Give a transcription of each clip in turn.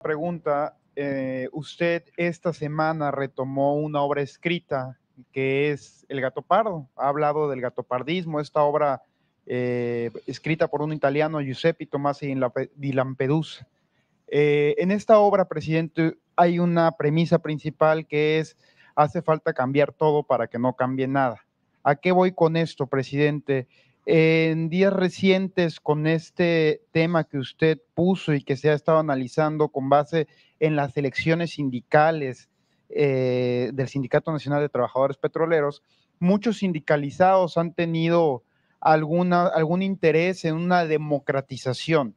pregunta. Usted esta semana retomó una obra escrita que es El Gato Pardo. Ha hablado del gatopardismo, esta obra escrita por un italiano, Giuseppe Tomasi di Lampedusa. En esta obra, presidente, hay una premisa principal que es: hace falta cambiar todo para que no cambie nada. ¿A qué voy con esto, presidente? En días recientes, con este tema que usted puso y que se ha estado analizando con base en las elecciones sindicales del Sindicato Nacional de Trabajadores Petroleros, muchos sindicalizados han tenido algún interés en una democratización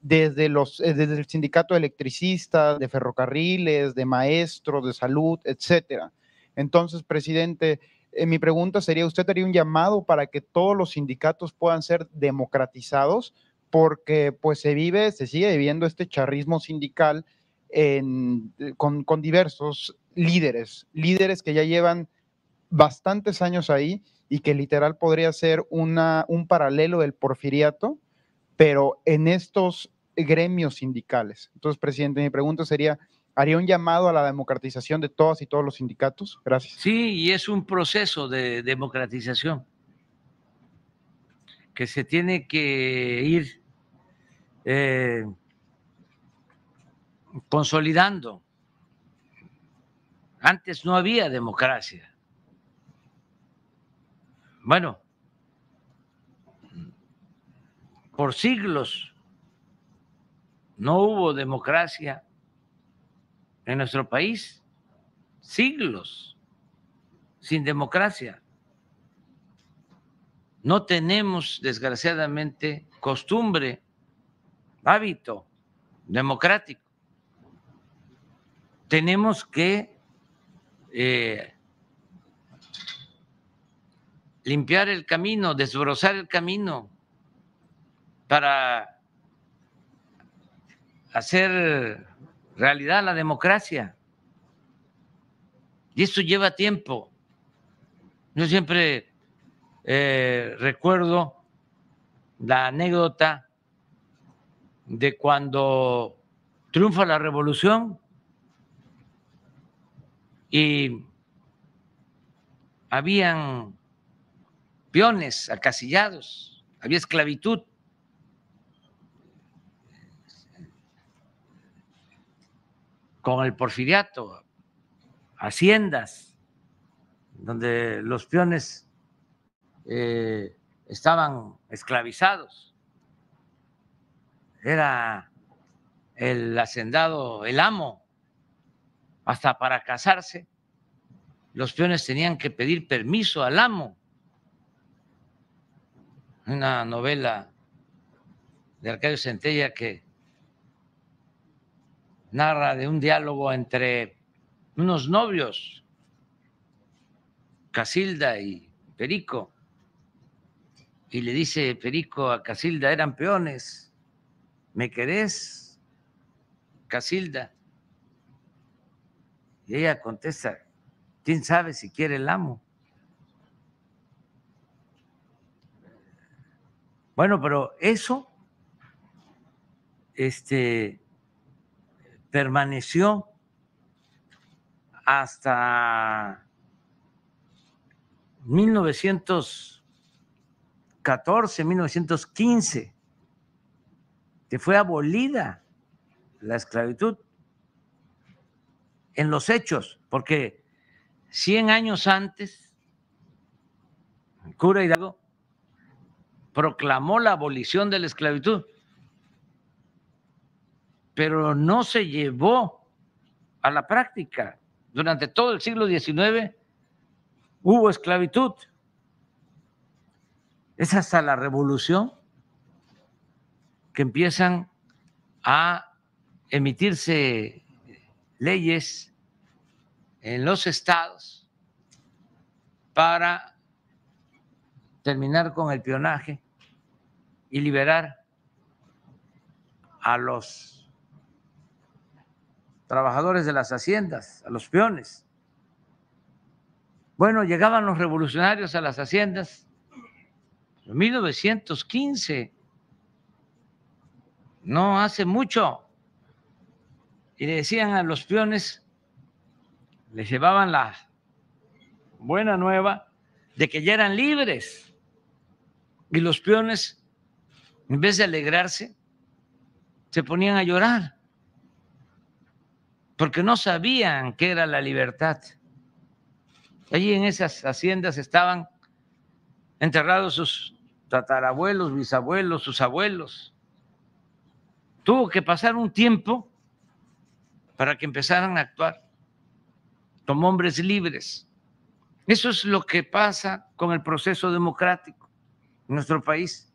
desde el sindicato de electricistas, de ferrocarriles, de maestros, de salud, etcétera. Entonces, presidente, mi pregunta sería: ¿usted haría un llamado para que todos los sindicatos puedan ser democratizados? Porque pues se sigue viviendo este charrismo sindical con diversos líderes que ya llevan bastantes años ahí y que literal podría ser un paralelo del porfiriato, pero en estos gremios sindicales. Entonces, presidente, mi pregunta sería: ¿haría un llamado a la democratización de todas y todos los sindicatos? Gracias. Sí, y es un proceso de democratización que se tiene que ir consolidando. Antes no había democracia. Bueno, por siglos no hubo democracia en nuestro país, siglos sin democracia. No tenemos, desgraciadamente, costumbre, hábito democrático. Tenemos que limpiar el camino, desbrozar el camino para hacer realidad la democracia. Y eso lleva tiempo. Yo siempre recuerdo la anécdota de cuando triunfa la revolución y habían peones acasillados, había esclavitud. Con el porfiriato, haciendas donde los peones estaban esclavizados. Era el hacendado el amo. Hasta para casarse, los peones tenían que pedir permiso al amo. Una novela de Arcadio Centella que narra de un diálogo entre unos novios, Casilda y Perico, y le dice Perico a Casilda: eran peones, ¿me querés, Casilda? Y ella contesta: ¿quién sabe si quiere el amo? Bueno, pero eso permaneció hasta 1914, 1915, que fue abolida la esclavitud en los hechos, porque 100 años antes, el cura Hidalgo proclamó la abolición de la esclavitud, pero no se llevó a la práctica. Durante todo el siglo XIX hubo esclavitud. Es hasta la revolución que empiezan a emitirse leyes en los estados para terminar con el peonaje y liberar a los trabajadores de las haciendas, a los peones. Bueno, llegaban los revolucionarios a las haciendas en 1915, no hace mucho, y le decían a los peones, les llevaban la buena nueva de que ya eran libres. Y los peones, en vez de alegrarse, se ponían a llorar, porque no sabían qué era la libertad. Allí en esas haciendas estaban enterrados sus tatarabuelos, bisabuelos, sus abuelos. Tuvo que pasar un tiempo para que empezaran a actuar como hombres libres. Eso es lo que pasa con el proceso democrático en nuestro país.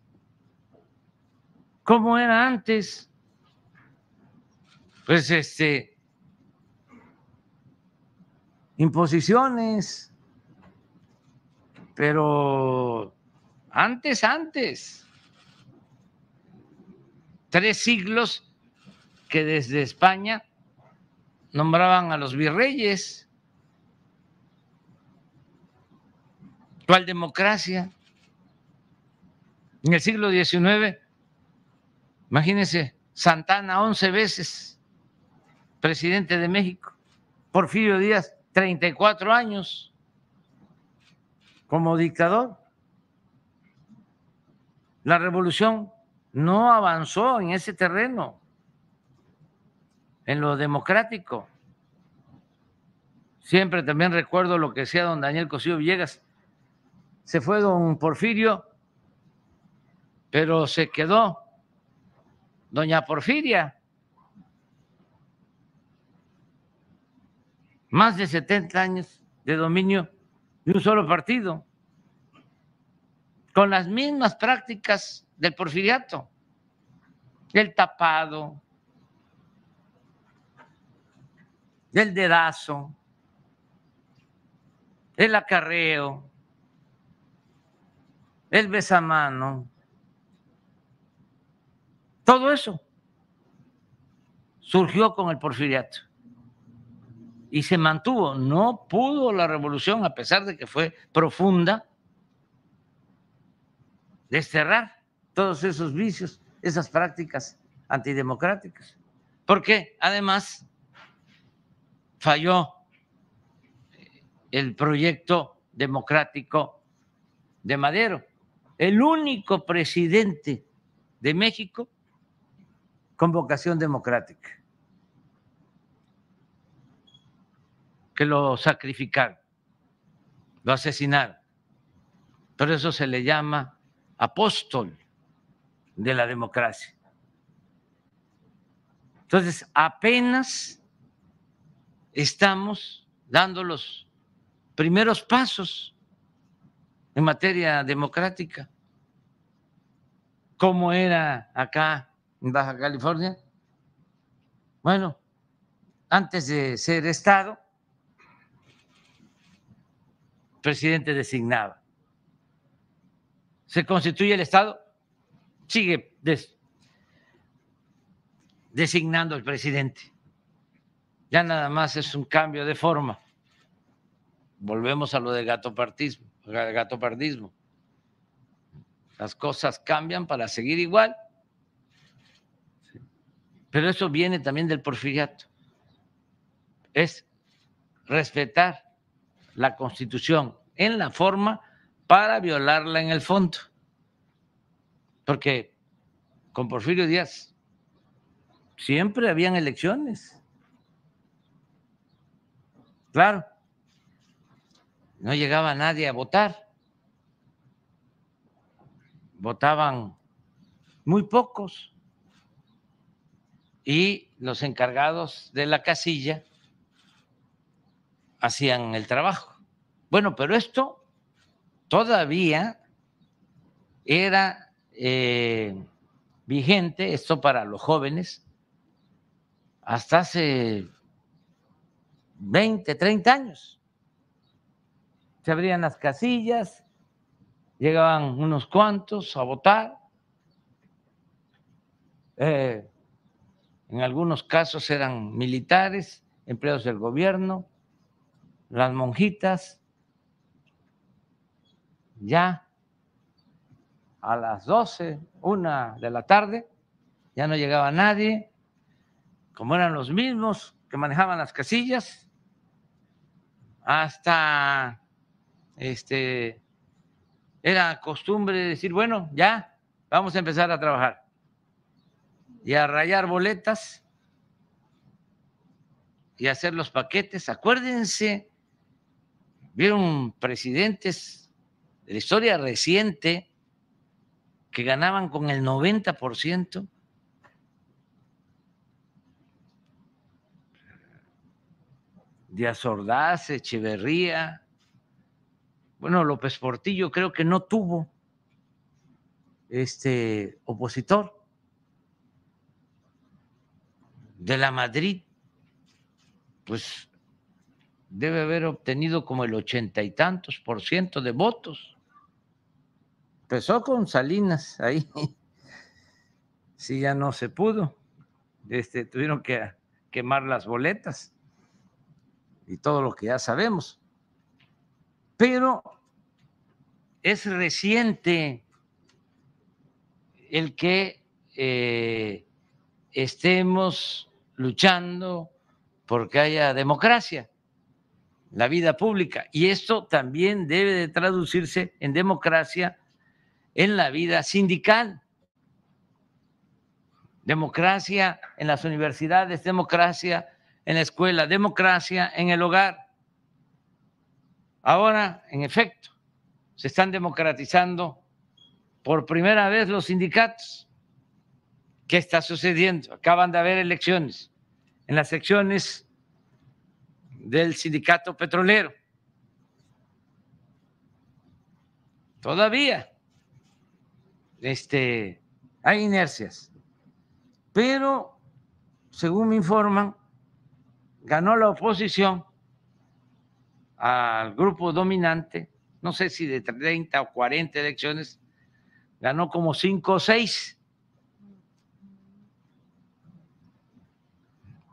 ¿Cómo era antes? Pues imposiciones, pero antes, 3 siglos que desde España nombraban a los virreyes. ¿Cuál democracia? En el siglo XIX, imagínense, Santana 11 veces presidente de México, Porfirio Díaz 34 años como dictador. La revolución no avanzó en ese terreno, en lo democrático. Siempre también recuerdo lo que decía don Daniel Cosío Villegas. Se fue don Porfirio, pero se quedó doña Porfiria. Más de 70 años de dominio de un solo partido, con las mismas prácticas del porfiriato, el tapado, el dedazo, el acarreo, el besamano, todo eso surgió con el porfiriato y se mantuvo. No pudo la revolución, a pesar de que fue profunda, desterrar todos esos vicios, esas prácticas antidemocráticas, porque además falló el proyecto democrático de Madero, el único presidente de México con vocación democrática, que lo sacrificaron, lo asesinaron. Por eso se le llama apóstol de la democracia. Entonces, apenas estamos dando los primeros pasos en materia democrática. ¿Cómo era acá en Baja California? Bueno, antes de ser Estado, presidente designado. Se constituye el Estado, sigue designando el presidente. Ya nada más es un cambio de forma. Volvemos a lo de gatopardismo. Las cosas cambian para seguir igual. Pero eso viene también del porfiriato. Es respetar la Constitución en la forma para violarla en el fondo. Porque con Porfirio Díaz siempre habían elecciones. Claro, no llegaba nadie a votar. Votaban muy pocos. Y los encargados de la casilla hacían el trabajo. Bueno, pero esto todavía era vigente, esto para los jóvenes, hasta hace 20, 30 años. Se abrían las casillas, llegaban unos cuantos a votar. En algunos casos eran militares, empleados del gobierno, las monjitas. Ya a las 12, 1 de la tarde, ya no llegaba nadie, como eran los mismos que manejaban las casillas, hasta era costumbre decir, bueno, ya, vamos a empezar a trabajar y a rayar boletas y a hacer los paquetes. Acuérdense, vieron presidentes de la historia reciente que ganaban con el 90%. Díaz Ordaz, Echeverría, bueno, López Portillo creo que no tuvo opositor. De la Madrid, pues debe haber obtenido como el 80 y tantos % de votos. Empezó con Salinas ahí, sí, ya no se pudo. Tuvieron que quemar las boletas y todo lo que ya sabemos. Pero es reciente el que estemos luchando porque haya democracia en la vida pública. Y esto también debe de traducirse en democracia en la vida sindical. Democracia en las universidades, democracia en la escuela, democracia en el hogar. Ahora, en efecto, se están democratizando por primera vez los sindicatos. ¿Qué está sucediendo? Acaban de haber elecciones en las secciones del sindicato petrolero. Todavía hay inercias, pero según me informan, ganó la oposición al grupo dominante, no sé si de 30 o 40 elecciones, ganó como 5 o 6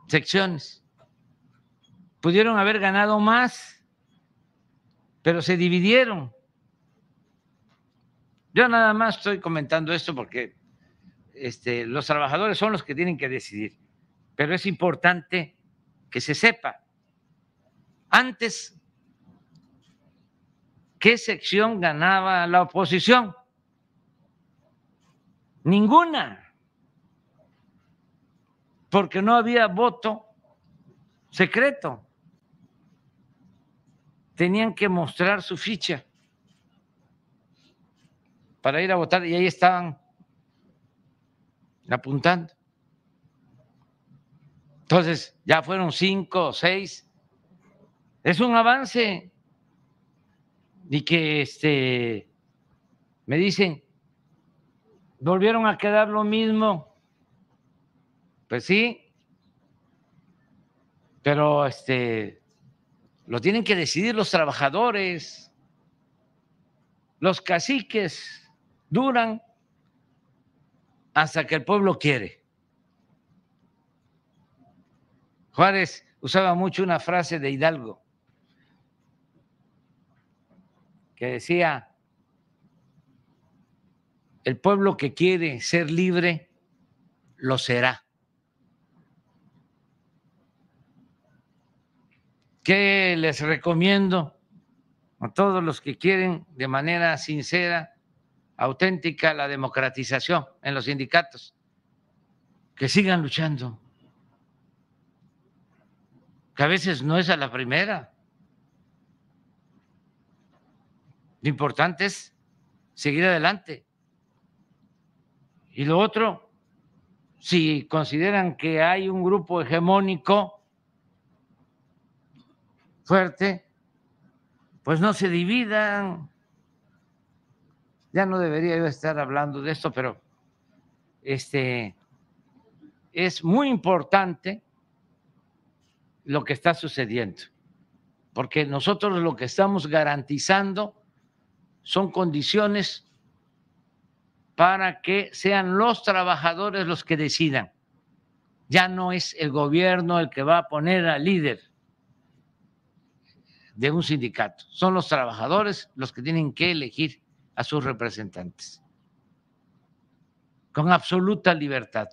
secciones. Pudieron haber ganado más, pero se dividieron. Yo nada más estoy comentando esto porque los trabajadores son los que tienen que decidir, pero es importante que se sepa. Antes, ¿qué sección ganaba la oposición? Ninguna, porque no había voto secreto. Tenían que mostrar su ficha para ir a votar y ahí estaban apuntando. Entonces, ya fueron 5 o 6. Es un avance. Y que me dicen, volvieron a quedar lo mismo. Pues sí, pero lo tienen que decidir los trabajadores. Los caciques duran hasta que el pueblo quiere. Juárez usaba mucho una frase de Hidalgo que decía, el pueblo que quiere ser libre, lo será. ¿Qué les recomiendo a todos los que quieren de manera sincera, auténtica, la democratización en los sindicatos? Que sigan luchando, que a veces no es a la primera. Lo importante es seguir adelante. Y lo otro, si consideran que hay un grupo hegemónico fuerte, pues no se dividan. Ya no debería yo estar hablando de esto, pero es muy importante lo que está sucediendo, porque nosotros lo que estamos garantizando son condiciones para que sean los trabajadores los que decidan. Ya no es el gobierno el que va a poner al líder de un sindicato, son los trabajadores los que tienen que elegir a sus representantes con absoluta libertad.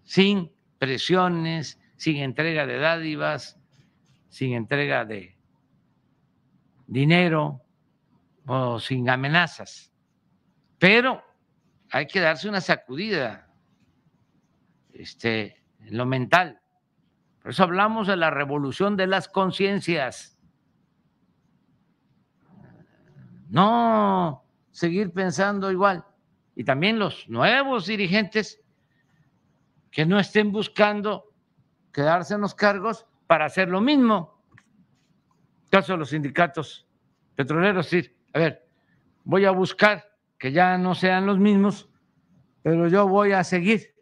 sin presiones, sin entrega de dádivas, sin entrega de dinero o sin amenazas. Pero hay que darse una sacudida en lo mental. Por eso hablamos de la revolución de las conciencias. No seguir pensando igual. Y también los nuevos dirigentes que no estén buscando quedarse en los cargos para hacer lo mismo. Caso de los sindicatos petroleros, sí, a ver, voy a buscar que ya no sean los mismos, pero yo voy a seguir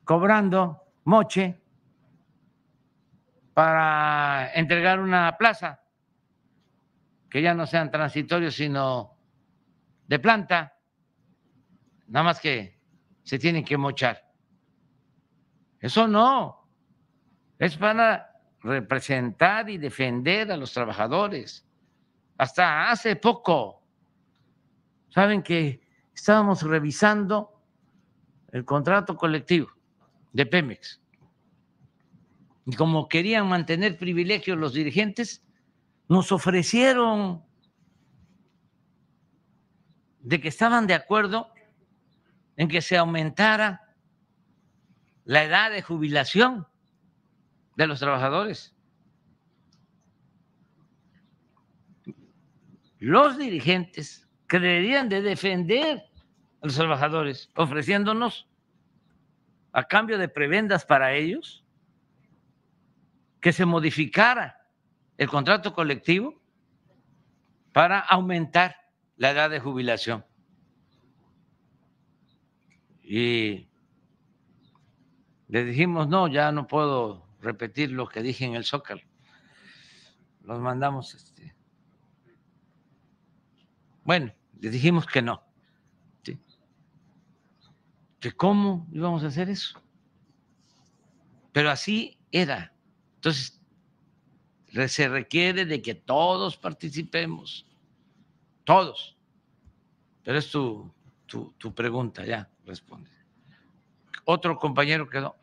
cobrando moche para entregar una plaza, que ya no sean transitorios, sino de planta, nada más que se tienen que mochar. Eso no, es para representar y defender a los trabajadores. Hasta hace poco, saben que estábamos revisando el contrato colectivo de Pemex y como querían mantener privilegios los dirigentes, nos ofrecieron de que estaban de acuerdo en que se aumentara la edad de jubilación de los trabajadores. Los dirigentes que deberían de defender a los trabajadores, ofreciéndonos a cambio de prebendas para ellos, que se modificara el contrato colectivo para aumentar la edad de jubilación. Y le dijimos, no, ya no puedo repetir lo que dije en el Zócalo. Los mandamos, bueno, les dijimos que no. ¿Sí? ¿Que cómo íbamos a hacer eso? Pero así era. Entonces, se requiere de que todos participemos, todos. Pero es tu pregunta, ya responde. Otro compañero quedó.